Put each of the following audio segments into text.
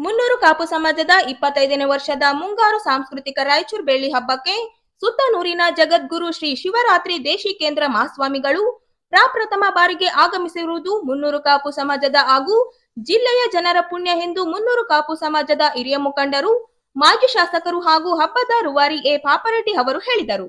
ಮುನ್ನೂರು ಕಾಪು ಸಮಾಜದ 25ನೇ ವರ್ಷದ ಮುಂಗಾರು ಸಾಂಸ್ಕೃತಿಕ ರಾಯಚೂರು ಬೆಳ್ಳಿ ಹಬ್ಬಕ್ಕೆ ಸುತ್ತನೂರಿನ ಜಗದ್ಗುರು ಶ್ರೀ ಶಿವರಾತ್ರಿ ದೇಶಿಕೇಂದ್ರ ಮಹಾಸ್ವಾಮಿಗಳು ಪ್ರಪ್ರಥಮ ಬಾರಿಗೆ ಆಗಮಿಸಿರುವುದು ಮುನ್ನೂರು ಕಾಪು ಸಮಾಜದ ಹಾಗೂ ಜಿಲ್ಲೆಯ ಜನರ ಪುಣ್ಯ ಎಂದು ಮುನ್ನೂರು ಕಾಪು ಸಮಾಜದ ಹಿರಿಯ ಮುಖಂಡರು, ಮಾಜಿ ಶಾಸಕರು ಹಾಗೂ ಹಬ್ಬದ ರೂವಾರಿ ಎ ಪಾಪರೆಡ್ಡಿ ಅವರು ಹೇಳಿದರು.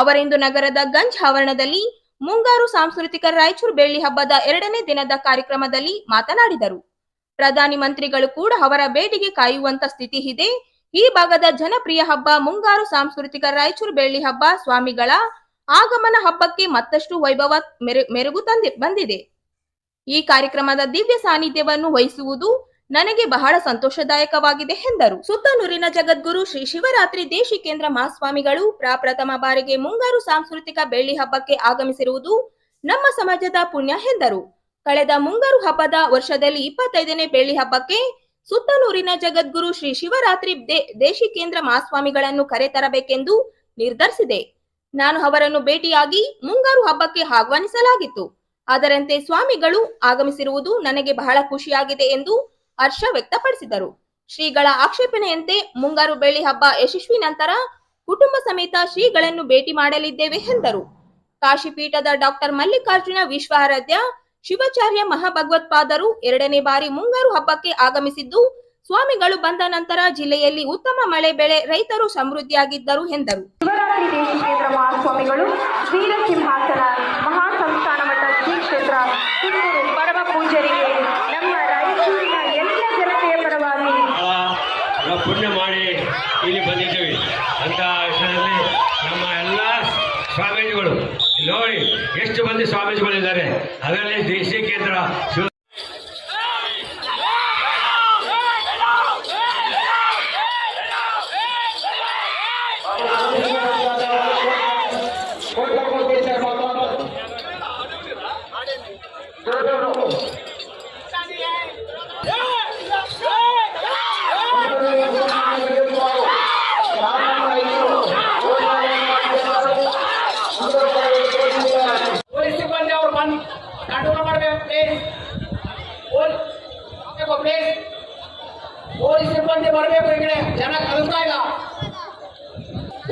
ಅವರಿಂದು ನಗರದ ಗಂಜ್ ಆವರಣದಲ್ಲಿ ಮುಂಗಾರು ಸಾಂಸ್ಕೃತಿಕ ರಾಯಚೂರು ಬೆಳ್ಳಿ ಹಬ್ಬದ 2ನೇ ದಿನದ ಕಾರ್ಯಕ್ರಮದಲ್ಲಿ ಮಾತನಾಡಿದರು. ಪ್ರಧಾನಿ ಮಂತ್ರಿಗಳು ಕೂಡ ಅವರ ಭೇಟಿಗೆ ಕಾಯುವಂತ ಸ್ಥಿತಿ ಇದೆ. ಈ ಭಾಗದ ಜನಪ್ರಿಯ ಹಬ್ಬ ಮುಂಗಾರು ಸಾಂಸ್ಕೃತಿಕ ರಾಯಚೂರು ಬೆಳ್ಳಿ ಹಬ್ಬ ಸ್ವಾಮಿಗಳ ಆಗಮನ ಹಬ್ಬಕ್ಕೆ ಮತ್ತಷ್ಟು ವೈಭವ ಮೆರುಗು ಬಂದಿದೆ. ಈ ಕಾರ್ಯಕ್ರಮದ ದಿವ್ಯ ಸಾನ್ನಿಧ್ಯವನ್ನು ವಹಿಸುವುದು ನನಗೆ ಬಹಳ ಸಂತೋಷದಾಯಕವಾಗಿದೆ ಎಂದರು. ಸುತ್ತನೂರಿನ ಜಗದ್ಗುರು ಶ್ರೀ ಶಿವರಾತ್ರಿ ದೇಶಿಕೇಂದ್ರ ಮಹಾಸ್ವಾಮಿಗಳು ಪ್ರಪ್ರಥಮ ಬಾರಿಗೆ ಮುಂಗಾರು ಸಾಂಸ್ಕೃತಿಕ ಬೆಳ್ಳಿ ಹಬ್ಬಕ್ಕೆ ಆಗಮಿಸಿರುವುದು ನಮ್ಮ ಸಮಾಜದ ಪುಣ್ಯ ಎಂದರು. ಕಳೆದ ಮುಂಗಾರು ಹಬ್ಬದ ವರ್ಷದಲ್ಲಿ 25ನೇ ಬೆಳ್ಳಿ ಹಬ್ಬಕ್ಕೆ ಸುತ್ತನೂರಿನ ಜಗದ್ಗುರು ಶ್ರೀ ಶಿವರಾತ್ರಿ ದೇಶಿಕೇಂದ್ರ ಮಹಾಸ್ವಾಮಿಗಳನ್ನು ಕರೆತರಬೇಕೆಂದು ನಿರ್ಧರಿಸಿದೆ. ನಾನು ಅವರನ್ನು ಭೇಟಿಯಾಗಿ ಮುಂಗಾರು ಹಬ್ಬಕ್ಕೆ ಆಹ್ವಾನಿಸಲಾಗಿತ್ತು. ಅದರಂತೆ ಸ್ವಾಮಿಗಳು ಆಗಮಿಸಿರುವುದು ನನಗೆ ಬಹಳ ಖುಷಿಯಾಗಿದೆ ಎಂದು ಹರ್ಷ ವ್ಯಕ್ತಪಡಿಸಿದರು. ಶ್ರೀಗಳ ಆಕ್ಷೇಪಣೆಯಂತೆ ಮುಂಗಾರು ಬೆಳ್ಳಿ ಹಬ್ಬ ಯಶಸ್ವಿ ನಂತರ ಕುಟುಂಬ ಸಮೇತ ಶ್ರೀಗಳನ್ನು ಭೇಟಿ ಮಾಡಲಿದ್ದೇವೆ ಎಂದರು. ಕಾಶಿಪೀಠದ ಡಾಕ್ಟರ್ ಮಲ್ಲಿಕಾರ್ಜುನ ವಿಶ್ವಾರಾಧ್ಯ ಶಿವಾಚಾರ್ಯ ಮಹಾಭಗವತ್ಪಾದರು 2ನೇ ಬಾರಿ ಮುಂಗಾರು ಹಬ್ಬಕ್ಕೆ ಆಗಮಿಸಿದ್ದು, ಸ್ವಾಮಿಗಳು ಬಂದ ನಂತರ ಜಿಲ್ಲೆಯಲ್ಲಿ ಉತ್ತಮ ಮಳೆ ಬೆಳೆ ರೈತರು ಸಮೃದ್ಧಿಯಾಗಿದ್ದರು ಎಂದರು. ಶಿವರಾತ್ರಿ ದೇಶಿಕೇಂದ್ರ ಮಹಾಸ್ವಾಮಿಗಳು ವೀರ ಸಿಂಹಾಸನ ಮಹಾ ಸಂಸ್ಥಾನ ಮಠ ಶ್ರೀ ಕ್ಷೇತ್ರ ಕಿತ್ತೂರು ಪರಮ ಪೂಜರಿಗೆ ನಮ್ಮ ರಾಯಚೂರಿನ ಎಲ್ಲ ಜನತೆಯ ಪರವಾಗಿ ಪುಣ್ಯ ಮಾಡಿ ಇಲ್ಲಿ ಬಂದಿದ್ದೇವೆ ಅಂತ ವಿಷಯದಲ್ಲಿ ನಮ್ಮ ಎಲ್ಲ ಸ್ವಾಮೀಜಿಗಳು ನೋಡಿ ಎಷ್ಟು ಮಂದಿ ಸ್ವಾಮೀಜಿಗಳಿದ್ದಾರೆ. ಅದರಲ್ಲಿ ದೇಶಿಕೇಂದ್ರ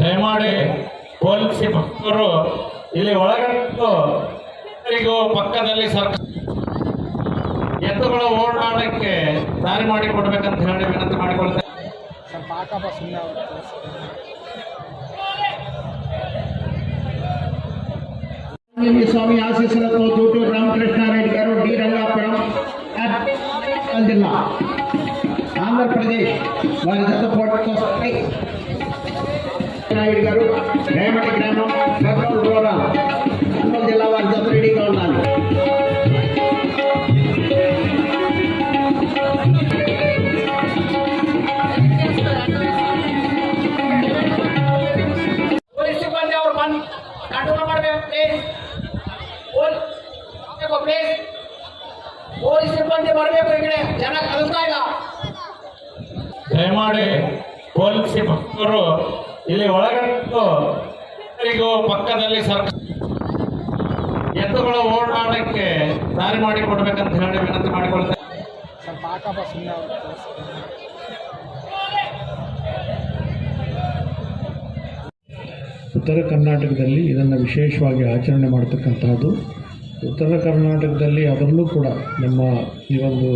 ದಯಮಾಡಿ ಪೊಲೀಸ್ ಭಕ್ತರು ಇಲ್ಲಿ ಒಳಗಟ್ಟು ಪಕ್ಕದಲ್ಲಿ ಸರ್ಕಾರ ಎತ್ತುಗಳು ಓಡಾಡಕ್ಕೆ ದಾರಿ ಮಾಡಿ ಕೊಡ್ಬೇಕಂತ ಹೇಳಿ ವಿನಂತಿ ಮಾಡಿಕೊಳ್ತೇವೆ. ಸ್ವಾಮಿ ಆಶೀಸ್సులతో దూటూరు రామకృష్ణారెడ్డి గారు డి రంగాపురం జిల్లా ఆంధ్రప్రదేశ్ వారి జత పోటీతో నాయుడు గారు రేమటి గ్రామం కర్నూలు రూరల్ కర్నూలు జిల్లా వారి జత రెడీగా ఉండాలి. ದಯಮಾಡಿ ಪೊಲೀಸ್ ಭಕ್ತರು ಇಲ್ಲಿ ಒಳಗಟ್ಟು ಪಕ್ಕದಲ್ಲಿ ಸರ್ಕಾರ ಎತ್ತುಗಳು ಓಡಾಡಕ್ಕೆ ದಾರಿ ಮಾಡಿ ಕೊಡ್ಬೇಕಂತ ಹೇಳಿ ವಿನಂತಿ ಮಾಡಿಕೊಳ್ತೇವೆ. ಉತ್ತರ ಕರ್ನಾಟಕದಲ್ಲಿ ಇದನ್ನು ವಿಶೇಷವಾಗಿ ಆಚರಣೆ ಮಾಡ್ತಕ್ಕಂಥದ್ದು. ಉತ್ತರ ಕರ್ನಾಟಕದಲ್ಲಿ ಅದರಲ್ಲೂ ಕೂಡ ನಮ್ಮ ಈ ಒಂದು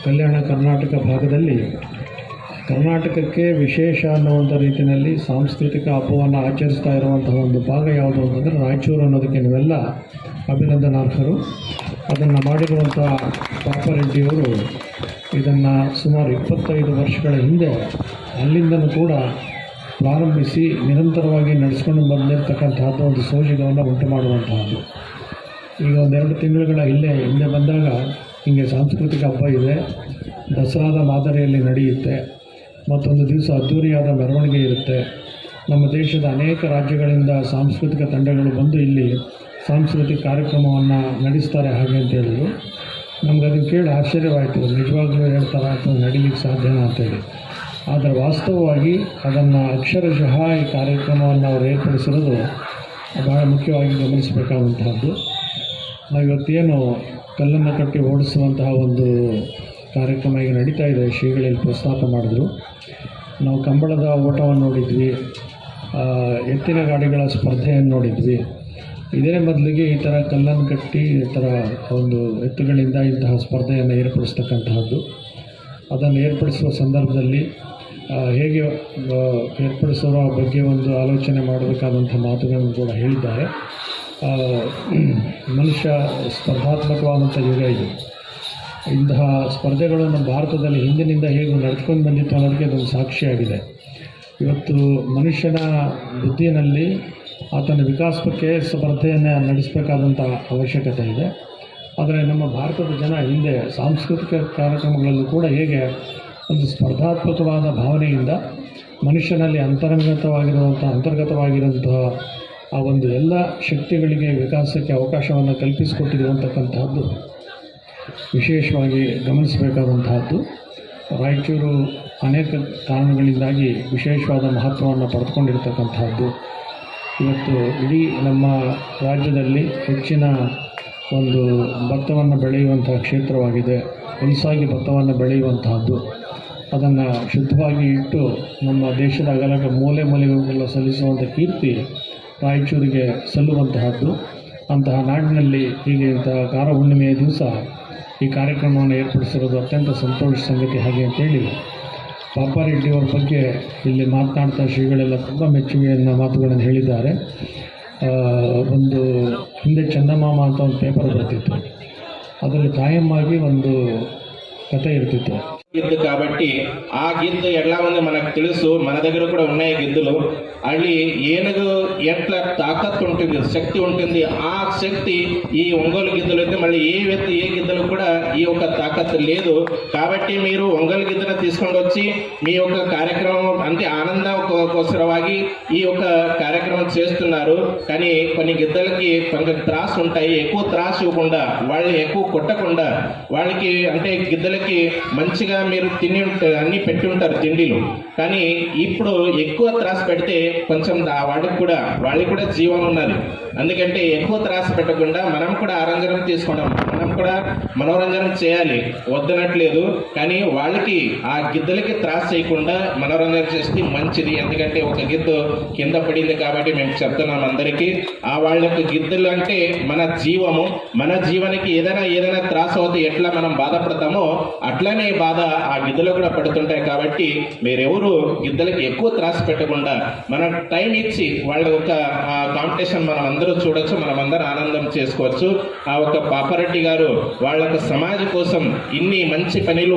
ಕಲ್ಯಾಣ ಕರ್ನಾಟಕ ಭಾಗದಲ್ಲಿ ಕರ್ನಾಟಕಕ್ಕೆ ವಿಶೇಷ ಅನ್ನುವಂಥ ರೀತಿಯಲ್ಲಿ ಸಾಂಸ್ಕೃತಿಕ ಹಬ್ಬವನ್ನು ಆಚರಿಸ್ತಾ ಇರುವಂತಹ ಒಂದು ಭಾಗ ಯಾವುದು ಅಂತಂದರೆ ರಾಯಚೂರು ಅನ್ನೋದಕ್ಕೆ ನೀವೆಲ್ಲ ಅಭಿನಂದನಾರ್ಹರು. ಅದನ್ನು ಮಾಡಿರುವಂಥ ಪಾಪರೆಡ್ಡಿಯವರು ಇದನ್ನು ಸುಮಾರು 25 ವರ್ಷಗಳ ಹಿಂದೆ ಅಲ್ಲಿಂದನೂ ಕೂಡ ಪ್ರಾರಂಭಿಸಿ ನಿರಂತರವಾಗಿ ನಡೆಸ್ಕೊಂಡು ಬಂದಿರತಕ್ಕಂತಹದ್ದು ಒಂದು ಸೋಜಿಗವನ್ನು ಉಂಟು ಮಾಡುವಂತಹದ್ದು. ಈಗ 1-2 ತಿಂಗಳುಗಳ ಹಿಂದೆ ಬಂದಾಗ ಹೀಗೆ ಸಾಂಸ್ಕೃತಿಕ ಹಬ್ಬ ಇದೆ, ದಸರಾದ ಮಾದರಿಯಲ್ಲಿ ನಡೆಯುತ್ತೆ, ಮತ್ತೊಂದು ದಿವಸ ಅದ್ದೂರಿಯಾದ ಮೆರವಣಿಗೆ ಇರುತ್ತೆ. ನಮ್ಮ ದೇಶದ ಅನೇಕ ರಾಜ್ಯಗಳಿಂದ ಸಾಂಸ್ಕೃತಿಕ ತಂಡಗಳು ಬಂದು ಇಲ್ಲಿ ಸಾಂಸ್ಕೃತಿಕ ಕಾರ್ಯಕ್ರಮವನ್ನು ನಡೆಸ್ತಾರೆ ಹಾಗೆ ಅಂತ ಹೇಳಿದ್ರು. ನಮ್ಗೆ ಅದನ್ನು ಕೇಳಿ ಆಶ್ಚರ್ಯವಾಯಿತು, ನಿಜವಾಗ್ಲೂ ಹೇಳ್ತಾರೆ ಅಥವಾ ನಡೀಲಿಕ್ಕೆ ಸಾಧ್ಯನಾ ಅಂತೇಳಿ. ಆದರೆ ವಾಸ್ತವವಾಗಿ ಅದನ್ನು ಅಕ್ಷರಶಃ ಈ ಕಾರ್ಯಕ್ರಮವನ್ನು ಅವರು ಏರ್ಪಡಿಸಿರೋದು ಬಹಳ ಮುಖ್ಯವಾಗಿ ಗಮನಿಸಬೇಕಾದಂತಹದ್ದು. ನಾವು ಇವತ್ತೇನು ಕಲ್ಲನ್ನು ಕಟ್ಟಿ ಓಡಿಸುವಂತಹ ಒಂದು ಕಾರ್ಯಕ್ರಮ ಈಗ ನಡೀತಾ ಇದೆ, ಶ್ರೀಗಳಲ್ಲಿ ಪ್ರಸ್ತಾಪ ಮಾಡಿದ್ರು. ನಾವು ಕಂಬಳದ ಓಟವನ್ನು ನೋಡಿದ್ವಿ, ಎತ್ತಿನ ಗಾಡಿಗಳ ಸ್ಪರ್ಧೆಯನ್ನು ನೋಡಿದ್ವಿ. ಇದೇ ಮೊದಲಿಗೆ ಈ ಥರ ಕಲ್ಲನ್ನು ಕಟ್ಟಿ ಈ ಥರ ಒಂದು ಎತ್ತುಗಳಿಂದ ಇಂತಹ ಸ್ಪರ್ಧೆಯನ್ನು ಏರ್ಪಡಿಸ್ತಕ್ಕಂತಹದ್ದು. ಅದನ್ನು ಏರ್ಪಡಿಸುವ ಸಂದರ್ಭದಲ್ಲಿ ಹೇಗೆ ಏರ್ಪಡಿಸುವ ಬಗ್ಗೆ ಒಂದು ಆಲೋಚನೆ ಮಾಡಬೇಕಾದಂಥ ಮಾತುಗಳನ್ನು ಕೂಡ ಹೇಳಿದ್ದಾರೆ. ಮನುಷ್ಯ ಸ್ಪರ್ಧಾತ್ಮಕವಾದಂಥ ಯುಗ ಇದು. ಇಂತಹ ಸ್ಪರ್ಧೆಗಳು ನಮ್ಮ ಭಾರತದಲ್ಲಿ ಹಿಂದಿನಿಂದ ಹೇಗೆ ನಡೆದುಕೊಂಡು ಬಂದಿತ್ತು ಅನ್ನೋದಕ್ಕೆ ಅದೊಂದು ಸಾಕ್ಷಿಯಾಗಿದೆ. ಇವತ್ತು ಮನುಷ್ಯನ ಬುದ್ಧಿಯಲ್ಲಿ ಆತನ ವಿಕಾಸಕ್ಕೆ ಸ್ಪರ್ಧೆಯನ್ನು ನಡೆಸಬೇಕಾದಂಥ ಅವಶ್ಯಕತೆ ಇದೆ. ಆದರೆ ನಮ್ಮ ಭಾರತದ ಜನ ಹಿಂದೆ ಸಾಂಸ್ಕೃತಿಕ ಕಾರ್ಯಕ್ರಮಗಳಲ್ಲೂ ಕೂಡ ಹೇಗೆ ಒಂದು ಸ್ಪರ್ಧಾತ್ಮಕವಾದ ಭಾವನೆಯಿಂದ ಮನುಷ್ಯನಲ್ಲಿ ಅಂತರ್ಗತವಾಗಿರುವಂತಹ ಆ ಒಂದು ಎಲ್ಲ ಶಕ್ತಿಗಳಿಗೆ ವಿಕಾಸಕ್ಕೆ ಅವಕಾಶವನ್ನು ಕಲ್ಪಿಸಿಕೊಟ್ಟಿರುವಂತಕ್ಕಂತಹದ್ದು ವಿಶೇಷವಾಗಿ ಗಮನಿಸಬೇಕಾದಂತಹದ್ದು. ರಾಯಚೂರು ಅನೇಕ ಕಾರಣಗಳಿಂದಾಗಿ ವಿಶೇಷವಾದ ಮಹತ್ವವನ್ನು ಪಡೆದುಕೊಂಡಿರ್ತಕ್ಕಂತಹದ್ದು. ಇವತ್ತು ಇಡೀ ನಮ್ಮ ರಾಜ್ಯದಲ್ಲಿ ಹೆಚ್ಚಿನ ಒಂದು ಭತ್ತವನ್ನು ಬೆಳೆಯುವಂತಹ ಕ್ಷೇತ್ರವಾಗಿದೆ. ಹೊಲಸಾಗಿ ಭತ್ತವನ್ನು ಬೆಳೆಯುವಂತಹದ್ದು, ಅದನ್ನು ಶುದ್ಧವಾಗಿ ಇಟ್ಟು ನಮ್ಮ ದೇಶದ ಅಗಲಕ ಮೂಲೆ ಮೂಲೆಗಳಿಗೆಲ್ಲ ಸಲ್ಲಿಸುವಂಥ ಕೀರ್ತಿ ರಾಯಚೂರಿಗೆ ಸಲ್ಲುವಂತಹದ್ದು. ಅಂತಹ ನಾಡಿನಲ್ಲಿ ಹೀಗೆ ಇಂತಹ ಕಾರ ಹುಣ್ಣಿಮೆಯ ದಿವಸ ಈ ಕಾರ್ಯಕ್ರಮವನ್ನು ಏರ್ಪಡಿಸಿರೋದು ಅತ್ಯಂತ ಸಂತೋಷ ಸಂಗತಿ. ಹಾಗೆ ಅಂತೇಳಿ ಪಾಪಾರೆಡ್ಡಿಯವರ ಬಗ್ಗೆ ಇಲ್ಲಿ ಮಾತನಾಡ್ತಾ ಶ್ರೀಗಳೆಲ್ಲ ತುಂಬ ಮೆಚ್ಚುಗೆಯನ್ನು ಮಾತುಗಳನ್ನು ಹೇಳಿದ್ದಾರೆ. ಒಂದು ಹಿಂದೆ ಚಂದಮಾಮ ಅಂತ ಒಂದು ಪೇಪರ್ ಬರ್ತಿತ್ತು, ಅದರಲ್ಲಿ ಕಾಯಮ್ಮಾಗಿ ಒಂದು కథ ఇరుతుంది. గిద్దు కాబట్టి ఆ గిద్దు ఎట్లా ఉంది మనకు తెలుసు. మన దగ్గర కూడా ఉన్నాయి గిద్దులు. అది ఏనుగు ఎట్లా తాకత్తు ఉంటుంది, శక్తి ఉంటుంది. ఆ శక్తి ఈ ఒంగోలు గిద్దలు అయితే మళ్ళీ ఏ గిద్దలు కూడా ఈ యొక్క తాకత్తు లేదు. కాబట్టి మీరు ఒంగోలు గిద్దను తీసుకొని వచ్చి మీ యొక్క కార్యక్రమం అంటే ఆనందకోసరವಾಗಿ ఈ యొక్క కార్యక్రమం చేస్తున్నారు. కానీ కొన్ని గిద్దలకి కొంచెం త్రాసు ఉంటాయి. ఎక్కువ త్రాసు ఇవ్వకుండా, వాళ్ళని ఎక్కువ కొట్టకుండా, వాళ్ళకి అంటే గిద్దలకి మంచిగా మీరు తిని అన్ని పెట్టి ఉంటారు తిండిలు. కానీ ఇప్పుడు ఎక్కువ త్రాసు పెడితే కొంచెం వాళ్ళకి కూడా జీవం ఉన్నది. అందుకంటే ఎక్కువ త్రాసు పెట్టకుండా మనం కూడా ఆరంజనం తీసుకుంటాం, మనం కూడా మనోరంజనం చేయాలి, వద్దనట్లేదు. కానీ వాళ్ళకి ఆ గిద్దలకి త్రాసు చేయకుండా మనోరంజన చేస్తే మంచిది. ఎందుకంటే ఒక గిద్దు కింద పడింది కాబట్టి మేము చెప్తున్నాం అందరికీ. ఆ వాళ్ళ యొక్క గిద్దలు అంటే మన జీవము. మన జీవానికి ఏదైనా త్రాసు అవుతే ఎట్లా మనం బాధపడతామో అట్లానే బాధ ఆ గిద్దలు కూడా పడుతుంటాయి. కాబట్టి మీరెవరు గిద్దలకి ఎక్కువ త్రాసు పెట్టకుండా మనం టైం ఇచ్చి వాళ్ళ ఒక కాంపిటీషన్ మనం అందరూ చూడొచ్చు, మనం అందరూ ఆనందం చేసుకోవచ్చు. ఆ ఒక పాపారెడ్డి గారు వాళ్ళ సమాజం కోసం ఇన్ని మంచి పనులు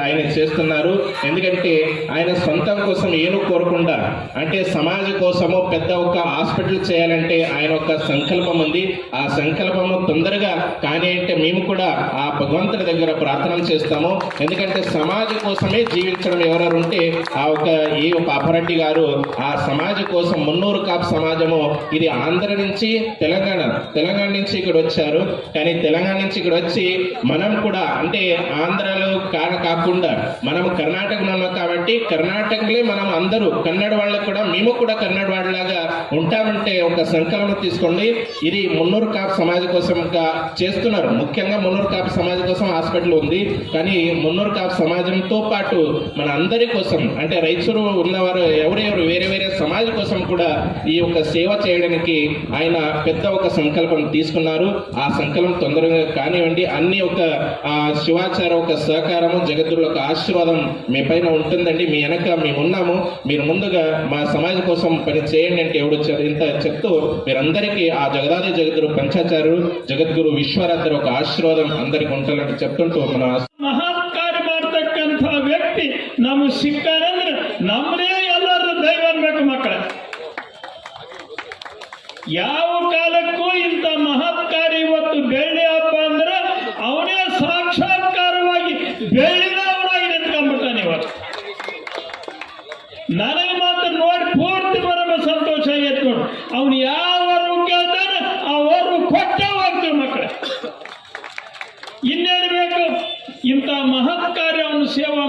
ఆయన చేస్తున్నారు. ఎందుకంటే ఆయన సొంతం కోసం ఏను కోరకుండా, అంటే సమాజం కోసము పెద్ద ఒక హాస్పిటల్ చేయాలంటే ఆయన ఒక సంకల్పం ఉంది. ఆ సంకల్పము తొందరగా కానీ అంటే మేము కూడా ఆ భగవంతుడి దగ్గర ప్రార్థన చేస్తాము. ఎందుకంటే సమాజం కోసమే జీవించడం ఎవరెవరు ఉంటే ఆ ఒక ఈ పాపారెడ్డి గారు ఆ సమాజం కోసం మున్నూరు కాపు సమాజము ఇది ఆంధ్ర నుంచి తెలంగాణ నుంచి ఇక్కడ వచ్చారు. కానీ తెలంగాణ నుంచి ఇక్కడ వచ్చి మనం కూడా అంటే ఆంధ్రాలో కాకుండా మనం కర్ణాటకలో ఉన్నాం కాబట్టి కర్ణాటకలే మనం అందరూ కన్నడ వాళ్ళకు కూడా మేము కూడా కన్నడ వాళ్ళలాగా ఉంటామంటే ఒక సంకల్పం తీసుకోండి. ఇది మున్నూరు కాపు సమాజం కోసం చేస్తున్నారు. ముఖ్యంగా మున్నూరు కాపు సమాజం కోసం హాస్పిటల్ ఉంది. కానీ మున్నూరు కాపు సమాజంతో పాటు మన అందరి కోసం అంటే రైతులు ఉన్నవారు ఎవరెవరు వేరే సమాజం కోసం కూడా ఈ యొక్క సేవ చేయడానికి ఆయన పెద్ద ఒక సంకల్పం తీసుకున్నారు. ఆ సంకల్పం తొందరగా కానివ్వండి. అన్ని ఒక శివాచార ఒక సహకారము జగద్గురు ఒక ఆశీర్వాదం మీ పైన ఉంటుందండి. మీ వెనక మేము ఉన్నాము. మీరు ముందుగా మా సమాజం కోసం పని చేయండి అంటే ఎవడు ఇంత చెప్తూ మీరందరికీ ఆ జగదాది జగద్గురు పంచాచార్యులు జగద్గురు ವಿಶ್ವರಾಧ್ರ ఒక ఆశీర్వాదం అందరికి ఉంటుందంటే చెప్తుంటూ మన ಮಹತ್ಕಾರ್ಯ ಮಾಡತಕ್ಕಂಥ ವ್ಯಕ್ತಿ ನಮ್ಮ ಸಿಕ್ಕಂದ್ರೆ ನಮ್ಮದೇ ಎಲ್ಲರೂ ದೈವ ಅನ್ಬೇಕು ಮಕ್ಕಳ. ಯಾವ ಕಾಲಕ್ಕೂ ಇಂಥ ಮಹತ್ಕಾರ್ಯ ಇವತ್ತು ಬೆಳ್ಳಿ ಹಬ್ಬ ಅಂದ್ರೆ ಅವನೇ ಸಾಕ್ಷಾತ್ಕಾರವಾಗಿ ಬೆಳ್ಳಿನವನಾಗಿ ನಿಂತ್ಕೊಂಡ್ಬಿಟ್ಟಾನೆ ಇವತ್ತು. ನನಗೆ ಮಾತ್ರ ನೋಡಿ ಪೂರ್ತಿ ಬರಬ ಸಂತೋಷ ಆಗೈತೆ ನೋಡಿ. ಅವನು ಯಾವರು ಕೇಳ್ತಾನೆ ಅವರು ಕೊಟ್ಟೆ ಹೋಗ್ತೀವಿ ಮಕ್ಕಳ. ಇನ್ನೇನು ಬೇಕು? ಇಂಥ ಮಹತ್ ಕಾರ್ಯವನ್ನು ಸೇವಾ